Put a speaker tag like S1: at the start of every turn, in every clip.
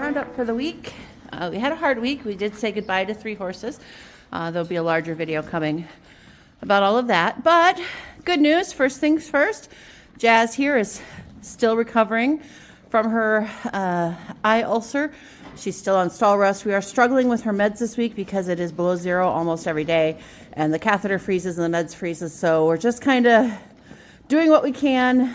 S1: Roundup for the week. We had a hard week. We did say goodbye to 3 horses. There'll be a larger video coming about all of that. But good news, first things first, Jazz here is still recovering from her eye ulcer. She's still on stall rest. We are struggling with her meds this week because it is below 0 almost every day, and the catheter freezes and the meds freezes. So we're just kind of doing what we can,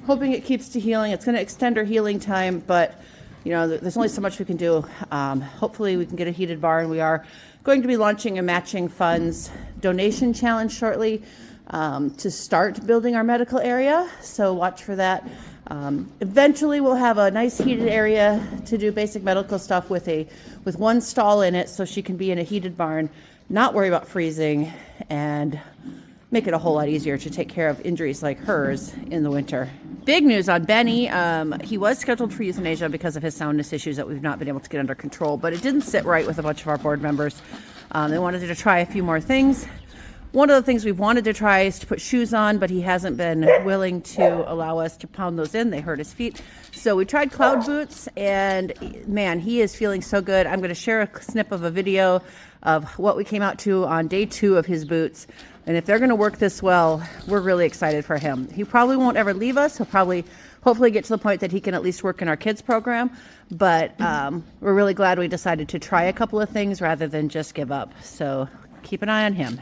S1: hoping it keeps to healing. It's going to extend her healing time, but you know, there's only so much we can do. Hopefully we can get a heated barn. We are going to be launching a matching funds donation challenge shortly to start building our medical area. So watch for that. Eventually we'll have a nice heated area to do basic medical stuff with one stall in it, so she can be in a heated barn, not worry about freezing, and make it a whole lot easier to take care of injuries like hers in the winter. Big news on Benny. He was scheduled for euthanasia because of his soundness issues that we've not been able to get under control, but it didn't sit right with a bunch of our board members. They wanted to try a few more things. One of the things we've wanted to try is to put shoes on, but he hasn't been willing to allow us to pound those in. They hurt his feet. So we tried cloud boots, and man, he is feeling so good. I'm going to share a snip of a video of what we came out to on day 2 of his boots. And if they're going to work this well, we're really excited for him. He probably won't ever leave us. He'll probably, hopefully get to the point that he can at least work in our kids program. But we're really glad we decided to try a couple of things rather than just give up. So keep an eye on him.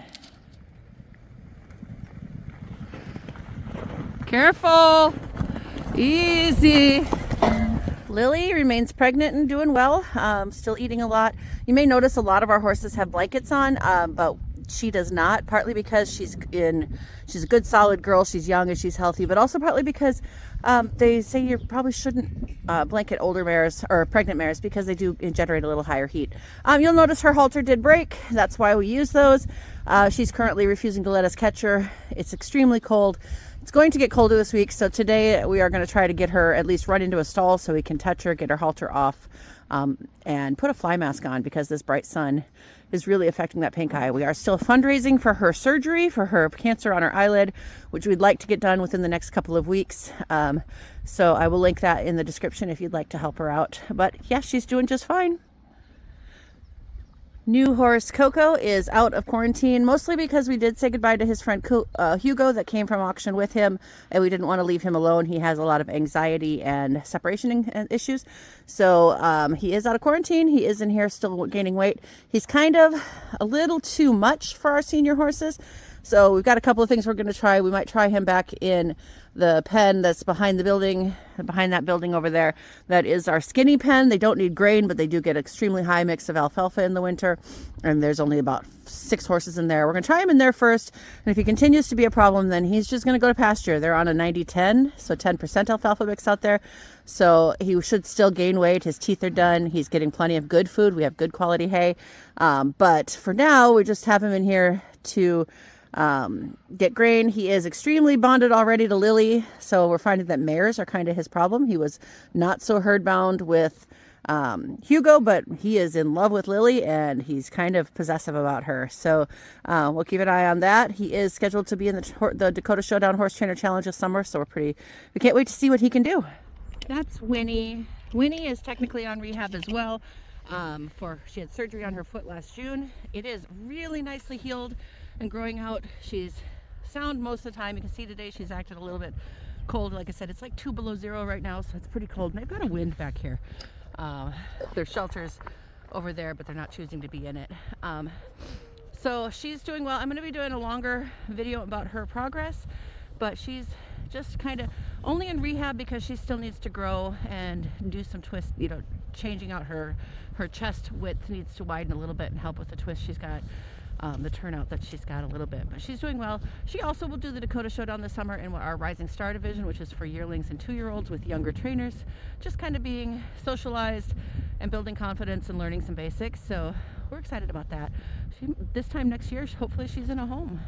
S1: Careful, easy. Lily remains pregnant and doing well, still eating a lot. You may notice a lot of our horses have blankets on, but she does not, partly because she's a good solid girl, she's young and she's healthy, but also partly because they say you probably shouldn't blanket older mares or pregnant mares because they do generate a little higher heat. You'll notice her halter did break. That's why we use those. She's currently refusing to let us catch her. It's extremely cold. It's going to get colder this week, so today we are going to try to get her at least run into a stall so we can touch her, get her halter off, and put a fly mask on because this bright sun is really affecting that pink eye. We are still fundraising for her surgery, for her cancer on her eyelid, which we'd like to get done within the next couple of weeks. So I will link that in the description if you'd like to help her out. But yeah, she's doing just fine. New horse Coco is out of quarantine, mostly because we did say goodbye to his friend Hugo that came from auction with him, and we didn't want to leave him alone. He has a lot of anxiety and separation issues. So he is out of quarantine. He is in here still gaining weight. He's kind of a little too much for our senior horses. So we've got a couple of things we're going to try. We might try him back in the pen that's behind the building, behind that building over there. That is our skinny pen. They don't need grain, but they do get extremely high mix of alfalfa in the winter. And there's only about 6 horses in there. We're going to try him in there first. And if he continues to be a problem, then he's just going to go to pasture. They're on a 90-10, so 10% alfalfa mix out there. So he should still gain weight. His teeth are done. He's getting plenty of good food. We have good quality hay. But for now, we just have him in here to get grain. He is extremely bonded already to Lily, so we're finding that mares are kind of his problem. He was not so herd bound with Hugo, but he is in love with Lily and he's kind of possessive about her. So we'll keep an eye on that. He is scheduled to be in the Dakota Showdown Horse Trainer Challenge this summer, so we can't wait to see what he can do. That's Winnie. Winnie is technically on rehab as well. She had surgery on her foot last June. It is really nicely healed and growing out. She's sound most of the time. You can see today she's acted a little bit cold. Like I said, it's like 2 below 0 right now, so it's pretty cold. And they've got a wind back here. There's shelters over there, but they're not choosing to be in it. So she's doing well. I'm going to be doing a longer video about her progress, but she's just kind of only in rehab because she still needs to grow and do some twists, you know, changing out her chest width needs to widen a little bit and help with the twist she's got. The turnout that she's got a little bit, but she's doing well. She also will do the Dakota Showdown this summer in our Rising Star division, which is for yearlings and 2-year-olds with younger trainers, just kind of being socialized and building confidence and learning some basics. So we're excited about that. This time next year, hopefully she's in a home.